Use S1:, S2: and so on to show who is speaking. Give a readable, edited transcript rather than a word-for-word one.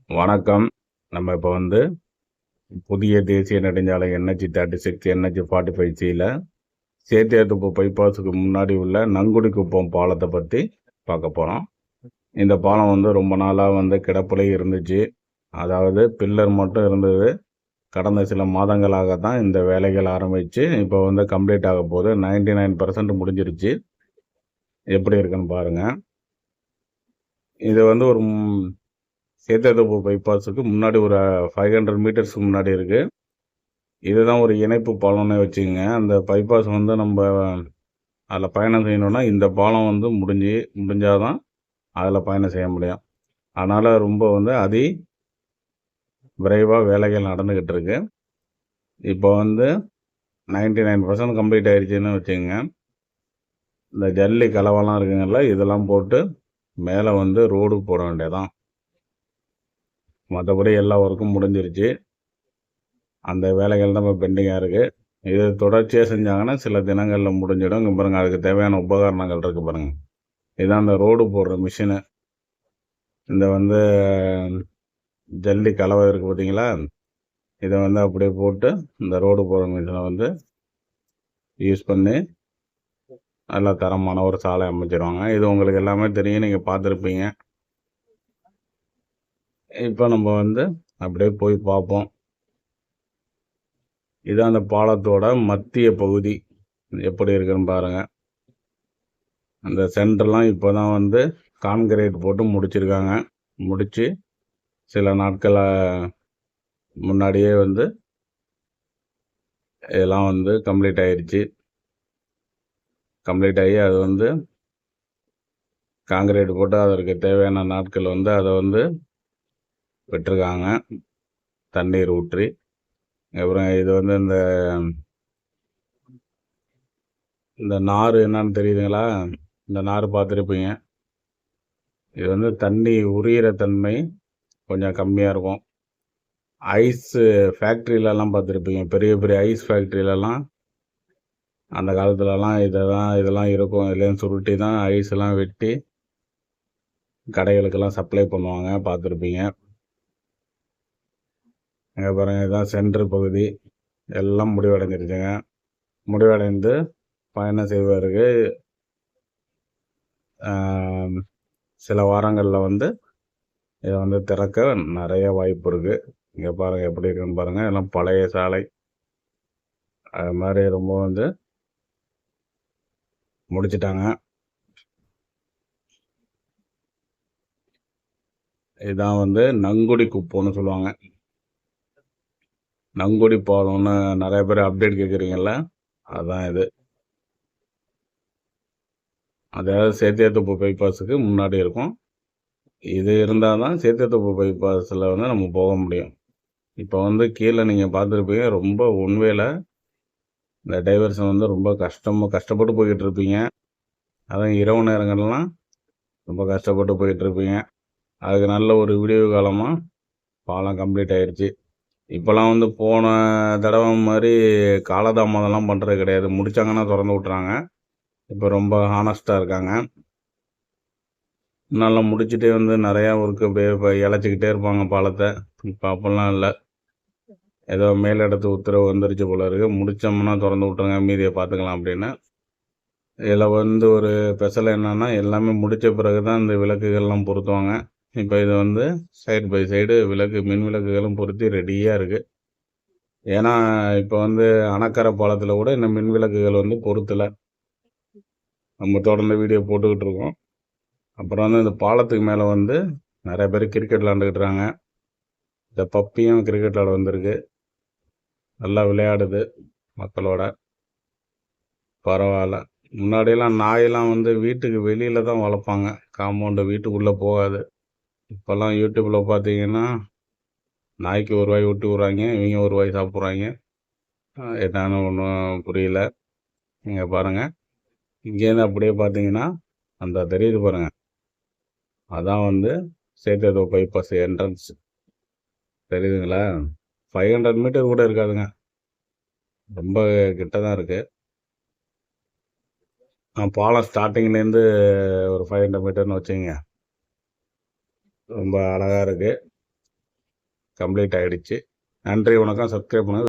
S1: வணக்கம். நம்ம இப்போ வந்து புதிய தேசிய நெடுஞ்சாலை NH-36, NH-45Cல சேத்தியாத்தோப்பு பைபாஸுக்கு முன்னாடி உள்ள நங்குடிக்குப்பம் பாலத்தை பற்றி பார்க்க போகிறோம். இந்த பாலம் வந்து ரொம்ப நாளாக வந்து கிடப்பிலே இருந்துச்சு. அதாவது பில்லர் மட்டும் இருந்தது. கடந்த சில மாதங்களாக தான் இந்த வேலைகள் ஆரம்பித்து இப்போ வந்து கம்ப்ளீட் ஆக போகுது. 99% முடிஞ்சிருச்சு. எப்படி இருக்குன்னு பாருங்கள். இது வந்து ஒரு சேத்தியாத்தோப்பு பைபாஸுக்கு முன்னாடி ஒரு 500 மீட்டர்ஸ்க்கு முன்னாடி இருக்குது. இதுதான் ஒரு இணைப்பு பாலம்னு வச்சுக்கோங்க. அந்த பைபாஸ் வந்து நம்ம அதில் பயணம் செய்யணுன்னா இந்த பாலம் வந்து முடிஞ்சால் தான் அதில் பயணம் செய்ய முடியும். அதனால் ரொம்ப வந்து விரைவாக வேலைகள் நடந்துக்கிட்டு இருக்கு. இப்போ வந்து 99% கம்ப்ளீட் ஆயிடுச்சுன்னு வச்சுக்கோங்க. இந்த ஜல்லி கலவெல்லாம் இருக்குங்கல்ல, இதெல்லாம் போட்டு மேலே வந்து ரோடு போட வேண்டியதான். மற்றபடி எல்லா ஒர்க்கும் முடிஞ்சிருச்சு. அந்த வேலைகள் தான் இப்போ பெண்டிங்காக இருக்குது. இது தொடர்ச்சியாக செஞ்சாங்கன்னா சில தினங்களில் முடிஞ்சிடும். இங்கே பாருங்கள், அதுக்கு தேவையான உபகரணங்கள் இருக்குது பாருங்கள். இதுதான் அந்த ரோடு போடுற மிஷினு. இந்த வந்து ஜல்லி கலவை இருக்குது பார்த்தீங்களா, இதை வந்து அப்படியே போட்டு இந்த ரோடு போடுற மிஷினை வந்து யூஸ் பண்ணி நல்லா தரமான ஒரு சாலை அமைச்சிருவாங்க. இது உங்களுக்கு எல்லாமே தெரியும், நீங்கள் பார்த்துருப்பீங்க. இப்போ நம்ம வந்து அப்படியே போய் பார்ப்போம். இதுதான் அந்த பாலத்தோட மத்திய பகுதி எப்படி இருக்குன்னு பாருங்கள். அந்த சென்டர்லாம் இப்போ தான் வந்து கான்கிரீட் போட்டு முடிச்சிருக்காங்க. முடித்து சில நாட்கள் முன்னாடியே வந்து இதெல்லாம் வந்து கம்ப்ளீட் ஆயிடுச்சு. கம்ப்ளீட் ஆகி அது வந்து காங்கிரீட் போட்டு அதற்கு தேவையான நாட்கள் வந்து அதை வந்து விட்டுருக்காங்க, தண்ணீர் ஊற்றி. அப்புறம் இது வந்து இந்த நார் என்னன்னு தெரியுதுங்களா? இந்த நார் பார்த்துருப்பீங்க. இது வந்து தண்ணி உரியிற தன்மை கொஞ்சம் கம்மியாக இருக்கும். ஐஸ் ஃபேக்ட்ரியிலலாம் பார்த்துருப்பீங்க, பெரிய பெரிய ஐஸ் ஃபேக்ட்ரியிலலாம் அந்த காலத்துலலாம் இதெல்லாம் இருக்கும். இதுலேருந்து சுருட்டி தான் ஐஸ்லாம் வெட்டி கடைகளுக்கெல்லாம் சப்ளை பண்ணுவாங்க, பார்த்துருப்பீங்க. இங்கே பாருங்கள், இதுதான் சென்ட்ரு பகுதி. எல்லாம் முடிவடைஞ்சிருச்சுங்க. முடிவடைந்து பயணம் செய்வதற்கு சில வாரங்களில் வந்து இதை வந்து திறக்க நிறைய வாய்ப்பு இருக்குது. இங்கே பாருங்கள் எப்படி இருக்குன்னு பாருங்கள். எல்லாம் பழைய சாலை, அது மாதிரி ரொம்ப வந்து முடிச்சிட்டாங்க. இதுதான் வந்து நங்குடி குப்பம்னு சொல்லுவாங்க. நங்குடி பாலம்னு நிறைய பேர் அப்டேட் கேட்குறீங்கல்ல, அதுதான் இது. அதாவது சேத்தியாத்தோப்பு பைபாஸுக்கு முன்னாடி இருக்கும். இது இருந்தால் தான் சேத்தியாத்தோப்பு பைபாஸில் வந்து நம்ம போக முடியும். இப்போ வந்து கீழே நீங்கள் பார்த்துருப்பீங்க, ரொம்ப ஒன்வேல இந்த டைவர்ஷன் வந்து ரொம்ப கஷ்டப்பட்டு போய்கிட்டு இருப்பீங்க. அதுவும் இரவு நேரங்கள்லாம் ரொம்ப கஷ்டப்பட்டு போயிட்டுருப்பீங்க. அதுக்கு நல்ல ஒரு விடிவு காலமாக பாலம் கம்ப்ளீட் ஆயிடுச்சு. இப்போலாம் வந்து போன தடவை மாதிரி காலதாமதம்லாம் பண்ணுறது கிடையாது. முடித்தாங்கன்னா திறந்து விட்றாங்க. இப்போ ரொம்ப ஹானஸ்ட்டாக இருக்காங்க. நல்லா முடிச்சுட்டே வந்து நிறையா ஒர்க்கு அப்படியே இப்போ இழைச்சிக்கிட்டே இருப்பாங்க பாலத்தை. இப்போ அப்போல்லாம் இல்லை. ஏதோ மேலிடத்து உத்தரவு வந்துருச்சு போல இருக்குது, முடித்தோம்னா திறந்து விட்ருங்க, மீதியை பார்த்துக்கலாம் அப்படின்னு. இதில் வந்து ஒரு ஸ்பெஷல் என்னென்னா, எல்லாமே முடித்த பிறகு தான் இந்த விளக்குகள்லாம் பொருத்துவாங்க. இப்போ இது வந்து சைடு பை சைடு மின் விளக்குகளும் பொருத்தி ரெடியாக இருக்குது. ஏன்னா இப்போ வந்து அணக்கரை பாலத்தில் கூட இந்த மின் விளக்குகள் வந்து பொருத்தலை. நம்ம தொடர்ந்து வீடியோ போட்டுக்கிட்டு இருக்கோம். அப்புறம் வந்து இந்த பாலத்துக்கு மேலே வந்து நிறைய பேர் கிரிக்கெட் விளாண்டுக்கிட்டுறாங்க. இந்த பப்பியும் கிரிக்கெட் விளாட வந்திருக்கு, நல்லா விளையாடுது மக்களோட. பரவாயில்ல. முன்னாடியெல்லாம் நாயெல்லாம் வந்து வீட்டுக்கு வெளியில் தான் வளர்ப்பாங்க, காம்பவுண்டு வீட்டுக்குள்ளே போகாது. இப்போல்லாம் யூடியூப்பில் பார்த்தீங்கன்னா நாய்க்கு ஒரு வாய் விட்டு விட்றாங்க, இவங்க ஒரு வாய் சாப்பிட்றாங்க. என்னன்னு ஒன்றும் புரியல. நீங்கள் பாருங்கள், இங்கேருந்து அப்படியே பார்த்தீங்கன்னா அந்த தெரியுது பாருங்கள், அதான் வந்து சேத்தியாத்தோப்பு பைபாஸ் என்ட்ரன்ஸ். தெரியுதுங்களா? 500 மீட்டர் கூட இருக்காதுங்க, ரொம்ப கிட்ட தான் இருக்குது. பாலம் ஸ்டார்டிங்லேருந்து ஒரு 500 மீட்டர்னு வச்சுங்க. ரொம்ப அழகாக இருக்குது. கம்ப்ளீட் ஆகிடுச்சு. நன்றி, வணக்கம். சப்ஸ்கிரைப் பண்ணுங்கள்.